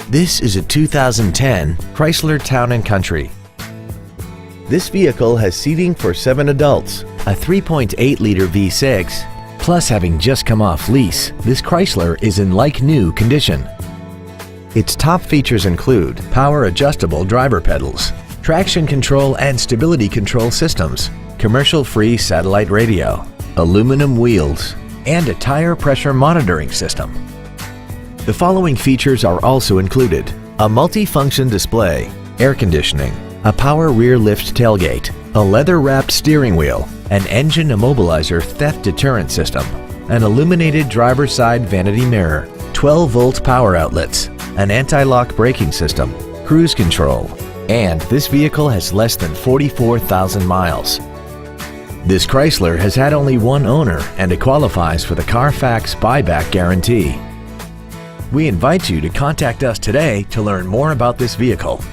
This is a 2010 Chrysler Town & Country. This vehicle has seating for 7 adults, a 3.8-liter V6, plus having just come off lease, this Chrysler is in like-new condition. Its top features include power adjustable driver pedals, traction control and stability control systems, commercial-free satellite radio, aluminum wheels, and a tire pressure monitoring system. The following features are also included: a multi-function display, air conditioning, a power rear lift tailgate, a leather-wrapped steering wheel, an engine immobilizer theft deterrent system, an illuminated driver's side vanity mirror, 12-volt power outlets, an anti-lock braking system, cruise control, and this vehicle has less than 44,000 miles. This Chrysler has had only one owner and it qualifies for the Carfax buyback guarantee. We invite you to contact us today to learn more about this vehicle.